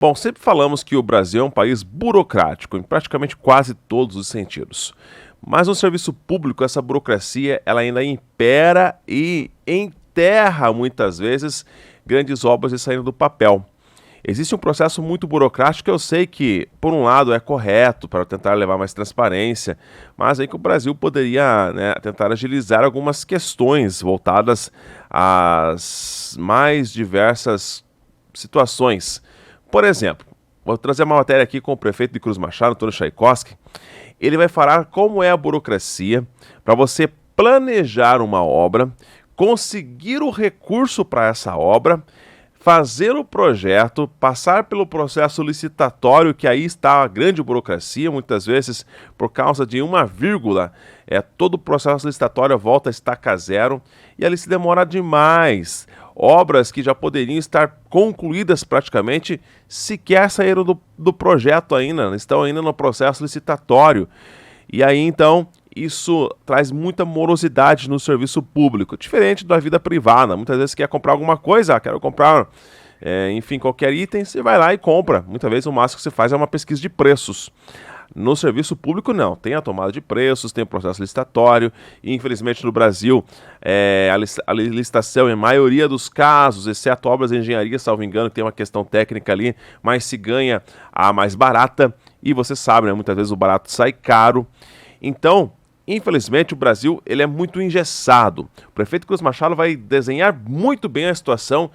Bom, sempre falamos que o Brasil é um país burocrático em praticamente quase todos os sentidos. Mas no serviço público, essa burocracia ela ainda impera e enterra muitas vezes grandes obras de saírem do papel. Existe um processo muito burocrático que eu sei que, por um lado, é correto para tentar levar mais transparência, mas aí que o Brasil poderia, tentar agilizar algumas questões voltadas às mais diversas situações. Por exemplo, vou trazer uma matéria aqui com o prefeito de Cruz Machado, Antônio Chaikovski. Ele vai falar como é a burocracia para você planejar uma obra, conseguir o recurso para essa obra, fazer o projeto, passar pelo processo licitatório, que aí está a grande burocracia, muitas vezes por causa de uma vírgula, todo o processo licitatório volta a estaca zero, e ali se demora demais. Obras que já poderiam estar concluídas praticamente, sequer saíram do projeto ainda, estão ainda no processo licitatório. E aí então, isso traz muita morosidade no serviço público, diferente da vida privada. Muitas vezes você quer comprar alguma coisa, quero comprar, qualquer item, você vai lá e compra. Muitas vezes o máximo que você faz é uma pesquisa de preços. No serviço público não, tem a tomada de preços, tem o processo licitatório, e infelizmente no Brasil a licitação em maioria dos casos, exceto obras de engenharia, salvo engano, que tem uma questão técnica ali, mas se ganha a mais barata, e você sabe, muitas vezes o barato sai caro. Então, infelizmente o Brasil ele é muito engessado. O prefeito Cruz Machado vai desenhar muito bem a situação,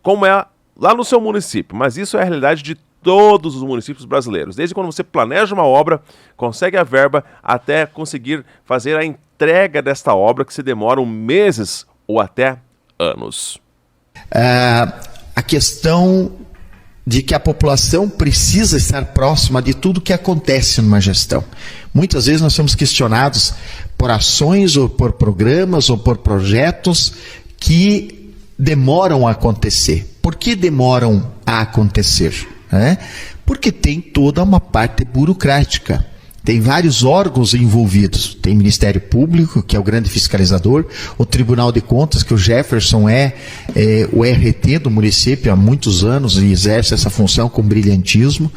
como é lá no seu município, mas isso é a realidade de todos os municípios brasileiros, desde quando você planeja uma obra, consegue a verba, até conseguir fazer a entrega desta obra, que se demoram meses ou até anos. A questão de que a população precisa estar próxima de tudo que acontece numa gestão. Muitas vezes nós somos questionados por ações, ou por programas, ou por projetos que demoram a acontecer. Por que demoram a acontecer? Porque tem toda uma parte burocrática, tem vários órgãos envolvidos, tem Ministério Público, que é o grande fiscalizador, o Tribunal de Contas, que o Jefferson é o RT do município há muitos anos e exerce essa função com brilhantismo,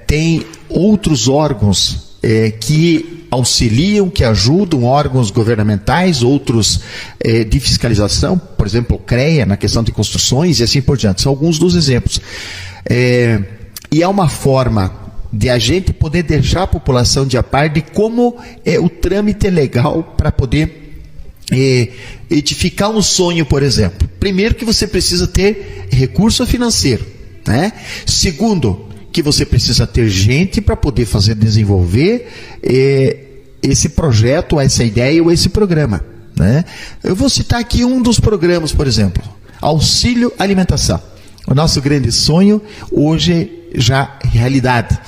tem outros órgãos que auxiliam, que ajudam, órgãos governamentais, outros de fiscalização, por exemplo, o CREA, na questão de construções e assim por diante, são alguns dos exemplos. E é uma forma de a gente poder deixar a população de a par de como é o trâmite legal para poder edificar um sonho, por exemplo. Primeiro, que você precisa ter recurso financeiro, Segundo, que você precisa ter gente para poder desenvolver esse projeto, essa ideia ou esse programa, Eu vou citar aqui um dos programas, por exemplo, Auxílio Alimentação. O nosso grande sonho, hoje já realidade,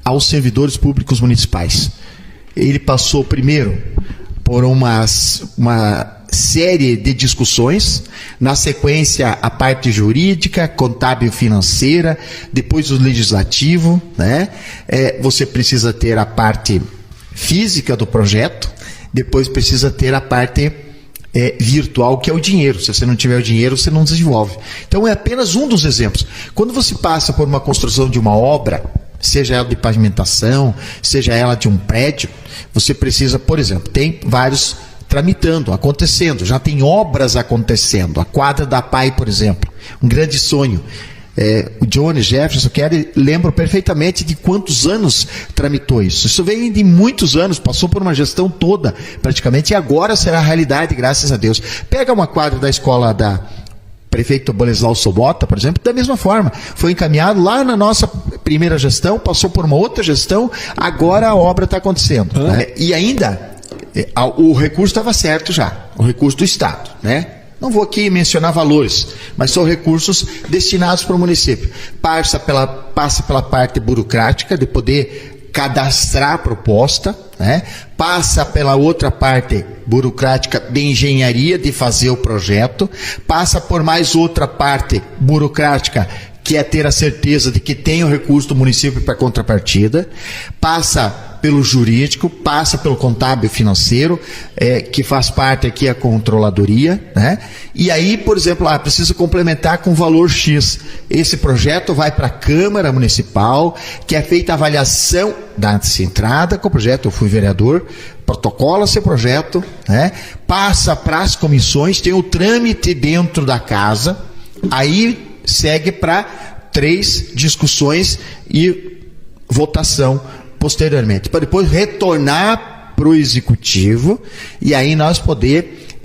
aos servidores públicos municipais. Ele passou primeiro por uma série de discussões, na sequência a parte jurídica, contábil financeira, depois o legislativo, você precisa ter a parte física do projeto, depois precisa ter a parte virtual, que é o dinheiro. Se você não tiver o dinheiro, você não desenvolve. Então é apenas um dos exemplos. Quando você passa por uma construção de uma obra, seja ela de pavimentação, seja ela de um prédio, você precisa, por exemplo, tem vários tramitando, acontecendo, já tem obras acontecendo. A quadra da PAI, por exemplo, um grande sonho. O Johnny Jefferson, lembro perfeitamente de quantos anos tramitou isso. Isso vem de muitos anos, passou por uma gestão toda, praticamente, e agora será realidade, graças a Deus. Pega uma quadra da escola da prefeito Boleslao Sobota, por exemplo, da mesma forma. Foi encaminhado lá na nossa primeira gestão, passou por uma outra gestão, agora a obra está acontecendo. E ainda, o recurso estava certo já, o recurso do Estado, Não vou aqui mencionar valores, mas são recursos destinados para o município. Passa pela parte burocrática de poder cadastrar a proposta, passa pela outra parte burocrática de engenharia, de fazer o projeto, passa por mais outra parte burocrática, que é ter a certeza de que tem o recurso do município para contrapartida, passa pelo jurídico, passa pelo contábil financeiro, que faz parte aqui a controladoria, né? E aí, por exemplo, precisa complementar com valor X. Esse projeto vai para a Câmara Municipal, que é feita a avaliação da entrada com o projeto. Eu fui vereador, protocola esse projeto, né? Passa para as comissões, tem o trâmite dentro da casa, aí segue para 3 discussões e votação posteriormente, para depois retornar para o executivo e aí nós poder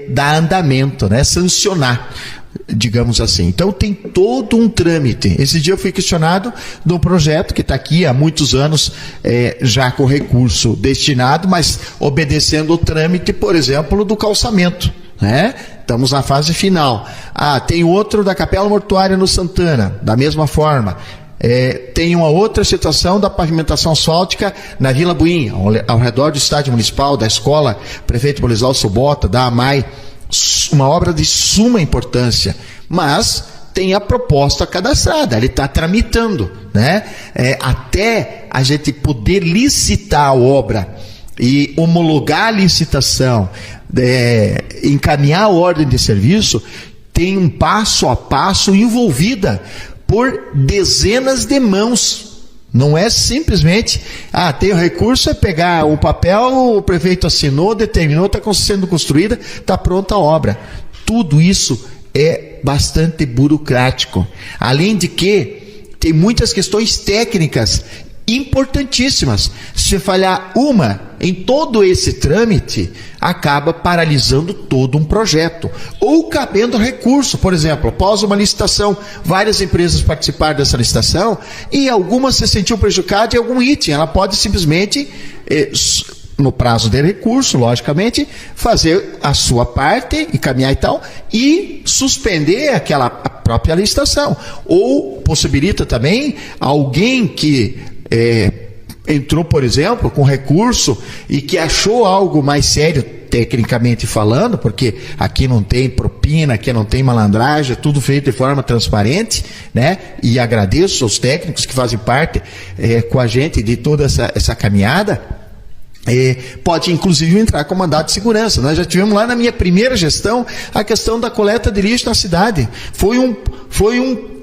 dar andamento, né? Sancionar, digamos assim. Então tem todo um trâmite. Esse dia eu fui questionado de um projeto que está aqui há muitos anos, já com recurso destinado, mas obedecendo o trâmite, por exemplo, do calçamento, né? Estamos na fase final. Tem outro da Capela Mortuária no Santana, da mesma forma. Tem uma outra situação da pavimentação asfáltica na Vila Buim, ao redor do estádio municipal, da escola Prefeito Bolislau Sobota, da AMAI, uma obra de suma importância, mas tem a proposta cadastrada, ele está tramitando, né? Até a gente poder licitar a obra e homologar a licitação, encaminhar a ordem de serviço, tem um passo a passo envolvida por dezenas de mãos. Não é simplesmente, tem o recurso, é pegar o papel, o prefeito assinou, determinou, está sendo construída, está pronta a obra. Tudo isso é bastante burocrático. Além de que tem muitas questões técnicas importantíssimas. Se falhar uma em todo esse trâmite, acaba paralisando todo um projeto, ou cabendo recurso. Por exemplo, após uma licitação, várias empresas participaram dessa licitação e algumas se sentiam prejudicadas em algum item. Ela pode simplesmente, no prazo de recurso, logicamente, fazer a sua parte e caminhar e tal, e suspender a própria licitação. Ou possibilita também alguém que entrou, por exemplo, com recurso e que achou algo mais sério, tecnicamente falando, porque aqui não tem propina, aqui não tem malandragem, é tudo feito de forma transparente, né? E agradeço aos técnicos que fazem parte com a gente de toda essa caminhada. Pode inclusive entrar com mandado de segurança. Nós já tivemos lá na minha primeira gestão a questão da coleta de lixo na cidade. Foi um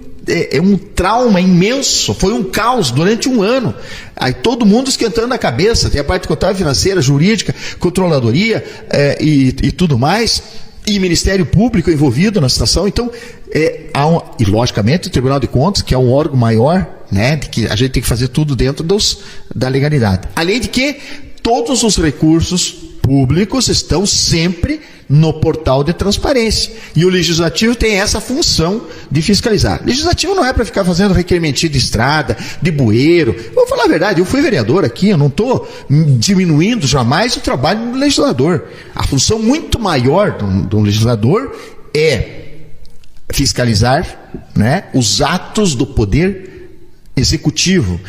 trauma imenso, foi um caos durante um ano. Aí todo mundo esquentando a cabeça, tem a parte contábil financeira, jurídica, controladoria e tudo mais, e Ministério Público envolvido na situação. Então, e logicamente o Tribunal de Contas, que é um órgão maior, né, de que a gente tem que fazer tudo dentro da legalidade. Além de que todos os recursos públicos estão sempre no portal de transparência. E o Legislativo tem essa função de fiscalizar. O Legislativo não é para ficar fazendo requerimento de estrada, de bueiro. Vou falar a verdade, eu fui vereador aqui, eu não estou diminuindo jamais o trabalho do legislador. A função muito maior do legislador é fiscalizar, né, os atos do poder executivo,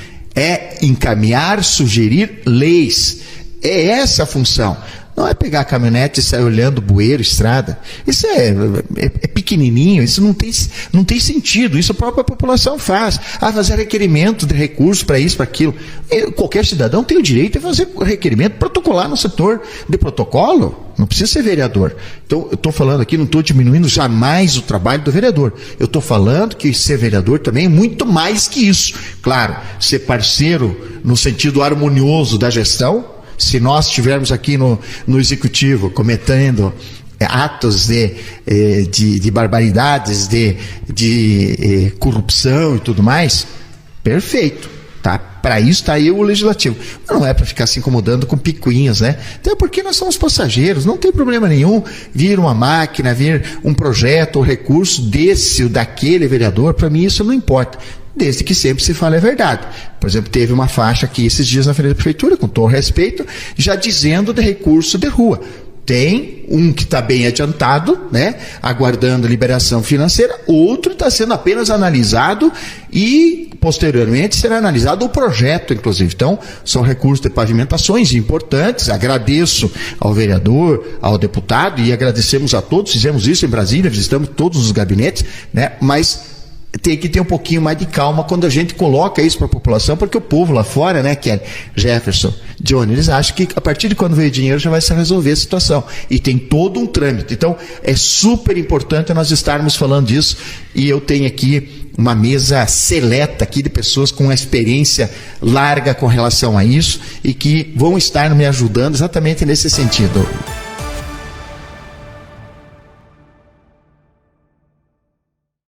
encaminhar, sugerir leis. É essa a função. Não é pegar a caminhonete e sair olhando bueiro, estrada. Isso é pequenininho, isso não tem sentido. Isso a própria população faz. Fazer requerimento de recursos para isso, para aquilo. Qualquer cidadão tem o direito de fazer requerimento, protocolar no setor de protocolo. Não precisa ser vereador. Então, eu estou falando aqui, não estou diminuindo jamais o trabalho do vereador. Eu estou falando que ser vereador também é muito mais que isso. Claro, ser parceiro no sentido harmonioso da gestão. Se nós estivermos aqui no executivo cometendo atos de barbaridades, de corrupção e tudo mais, perfeito, tá? Para isso está aí o legislativo. Mas não é para ficar se incomodando com picuinhas, né? Até porque nós somos passageiros, não tem problema nenhum vir uma máquina, vir um projeto ou recurso desse ou daquele vereador, para mim isso não importa. Desde que sempre se fale a verdade. Por exemplo, teve uma faixa aqui esses dias na frente da prefeitura, com todo respeito, já dizendo de recurso de rua. Tem um que está bem adiantado, né, aguardando liberação financeira, outro está sendo apenas analisado e posteriormente será analisado o projeto, inclusive. Então, são recursos de pavimentações importantes. Agradeço ao vereador, ao deputado, e agradecemos a todos. Fizemos isso em Brasília, visitamos todos os gabinetes, né, mas tem que ter um pouquinho mais de calma quando a gente coloca isso para a população, porque o povo lá fora, né, Kelly, Jefferson, Johnny, eles acham que a partir de quando veio dinheiro já vai se resolver a situação. E tem todo um trâmite. Então, é super importante nós estarmos falando disso, e eu tenho aqui uma mesa seleta aqui de pessoas com uma experiência larga com relação a isso e que vão estar me ajudando exatamente nesse sentido.